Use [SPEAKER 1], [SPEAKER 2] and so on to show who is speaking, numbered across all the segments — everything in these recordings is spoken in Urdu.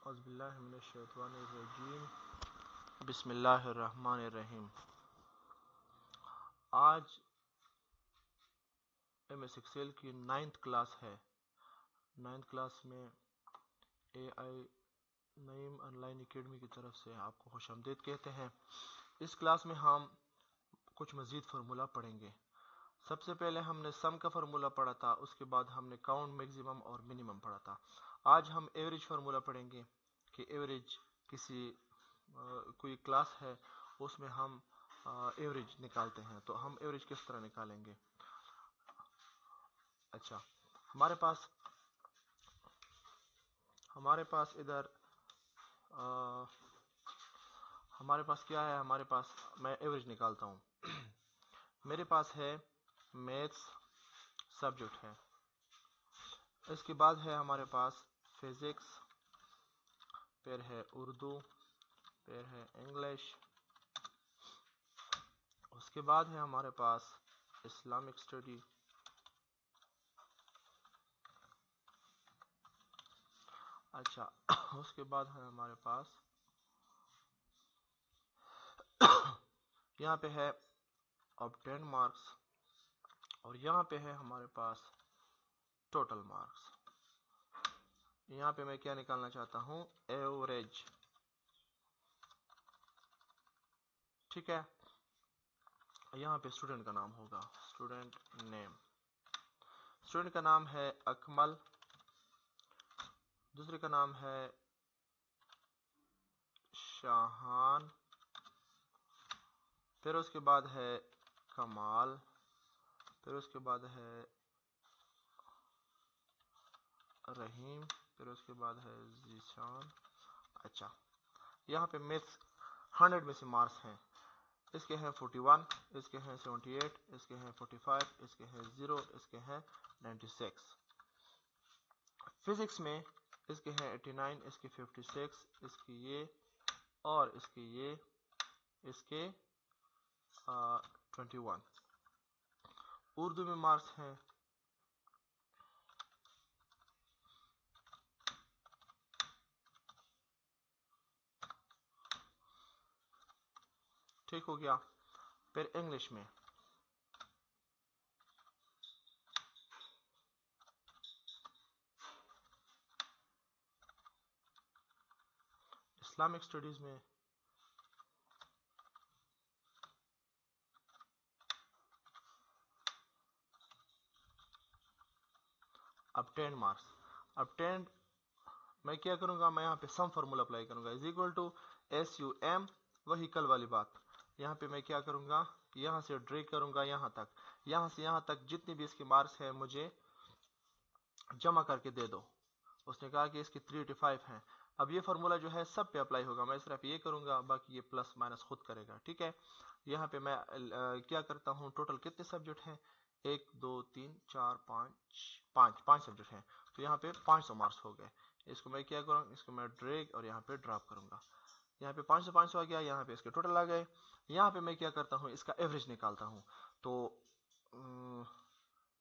[SPEAKER 1] اعوذ باللہ من الشیطان الرجیم بسم اللہ الرحمن الرحیم۔ آج ایم ایس ایکسل کی 9th کلاس ہے۔ 9th کلاس میں اے آئی نعیم آن لائن اکیڈمی کی طرف سے آپ کو خوش آمدید کہتے ہیں۔ اس کلاس میں ہم کچھ مزید فارمولہ پڑھیں گے۔ سب سے پہلے ہم نے سم کا فارمولہ پڑھا تھا، اس کے بعد ہم نے کاؤنٹ، میکسیمم اور منیمم پڑھا تھا۔ آج ہم ایوریج فارمولہ پڑھیں گے کہ ایوریج کوئی کلاس ہے اس میں ہم ایوریج نکالتے ہیں، تو ہم ایوریج کس طرح نکالیں گے۔ اچھا، ہمارے پاس ادھر ہمارے پاس کیا ہے؟ ہمارے پاس میں ایوریج نکالتا ہوں۔ میرے پاس ہے میتھس سبجیکٹ ہے، اس کے بعد ہے ہمارے پاس فزکس، پھر ہے اردو، پھر ہے انگلش، اس کے بعد ہے ہمارے پاس اسلامک اسٹڈی، اچھا اس کے بعد ہے ہمارے پاس یہاں پہ ہے obtained مارکس، اور یہاں پہ ہے ہمارے پاس ٹوٹل مارکس۔ یہاں پہ میں کیا نکالنا چاہتا ہوں؟ ایوریج، ٹھیک ہے۔ یہاں پہ اسٹوڈنٹ کا نام ہوگا، اسٹوڈنٹ نیم، اسٹوڈنٹ کا نام ہے اکمل، دوسرے کا نام ہے شاہان، پھر اس کے بعد ہے کمال، پھر اس کے بعد ہے رحیم، پھر اس کے بعد ہے ذیشان۔ اچھا، یہاں پہ میتھس 100 میں سے مارکس ہیں، اس کے ہیں 41، اس کے ہیں 78، اس کے ہیں 45، اس کے ہیں 0، اس کے ہیں 96۔ فزکس میں اس کے ہیں 89، اس کے 56، اس کے یہ اور اس کے یہ، اس کے 21۔ اردو میں مارکس ہیں ٹھیک ہو گیا۔ پھر انگلش میں اسلامک اسٹڈیز میں obtained مارکس، obtained میں کیا کروں گا؟ میں یہاں پہ سم فارمولا اپلائی کروں گا، از اکول ٹو SUM، وہی کل والی بات۔ یہاں پہ میں کیا کروں گا؟ یہاں سے ڈریگ کروں گا یہاں تک، یہاں سے یہاں تک جتنی بھی اس کے مارکس ہیں مجھے جمع کر کے دے دو۔ اس نے کہا کہ اس کی 385 ہیں۔ اب یہ فارمولا جو ہے سب پہ اپلائی ہوگا، میں صرف یہ کروں گا، باقی یہ پلس مائنس خود کرے گا، ٹھیک ہے۔ یہاں پہ میں کیا کرتا ہوں؟ ٹوٹل کتنے سبجیکٹ ہیں؟ 1 2 3 4 5 سبجیکٹ ہیں، تو یہاں پہ 500 مارکس ہو گئے۔ اس کو میں کیا کروں؟ اس کو میں ڈریگ اور یہاں پہ ڈراپ کروں گا، یہاں پہ 500 آ گیا، یہاں پہ اس کے ٹوٹل آ گئے۔ یہاں پہ میں کیا کرتا ہوں؟ اس کا ایوریج نکالتا ہوں۔ تو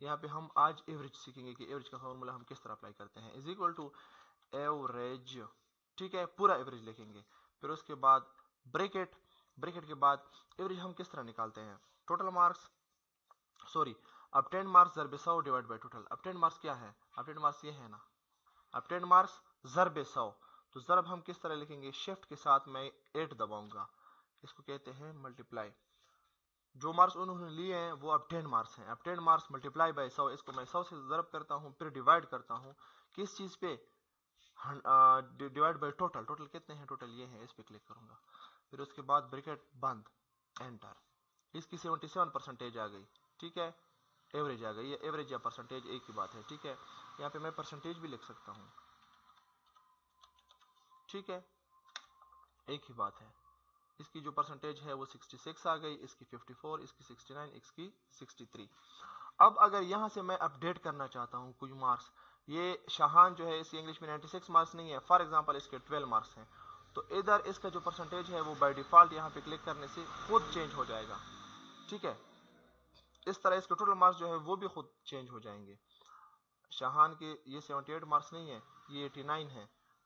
[SPEAKER 1] یہاں پہ ہم آج ایوریج سیکھیں گے کہ ایوریج کا فارمولا ہم کس طرح اپلائی کرتے ہیں، از اکول ٹو ایوریج، ٹھیک ہے، پورا ایوریج لکھیں گے۔ پھر اس کے بعد بریکٹ کے بعد ایوریج ہم کس طرح نکالتے ہیں؟ ٹوٹل مارکس، obtained مارکس ضرب 100 divide by total. obtained marks کیا ہے؟ obtained مارکس یہ ہے نا، obtained مارکس ضرب 100، تو ضرب ہم کس طرح لکھیں گے؟ شفٹ کے ساتھ میں 8 دباؤں گا، اس کو کہتے ہیں ملٹیپلائی۔ جو مارکس انہوں نے لیے ہیں وہ obtained مارکس ہیں، obtained مارکس ملٹیپلائی بائی 100، اس کو میں 100 سے ضرب کرتا ہوں، پھر ڈیوائڈ کرتا ہوں کس چیز پہ؟ Divide by total. ٹوٹل کتنے ہیں؟ ٹوٹل یہ ہیں، اس پہ کلک کروں گا، پھر اس کے بعد بریکٹ بند، انٹر۔ اس کی 77% آ گئی، ٹھیک ہے، ایوریج آ گئی۔ یہ ایوریج یا پرسنٹیج ایک ہی بات ہے، ٹھیک ہے۔ یہاں پہ میں پرسنٹیج بھی لکھ سکتا ہوں، ٹھیک ہے، ایک ہی بات ہے۔ اس کی جو پرسنٹیج ہے وہ 66 آ گئی، اس کی 54، اس کی 69، اس کی 63۔ اب اگر یہاں سے میں اپڈیٹ کرنا چاہتا ہوں کوئی مارکس، یہ شاہان جو ہے اس کی انگلش میں 96 مارکس نہیں ہے، فار ایگزامپل اس کے 12 مارکس ہیں، تو ادھر اس کا جو پرسنٹیج ہے وہ بائی ڈیفالٹ یہاں پہ کلک کرنے سے خود چینج ہو جائے گا، ٹھیک ہے۔ اس طرح اس کے ٹوٹل مارکس جو ہے وہ بھی خود چینج ہو جائیں گے۔ شاہان کے یہ 78 مارکس نہیں ہے، یہ 89 ہے،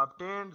[SPEAKER 1] obtained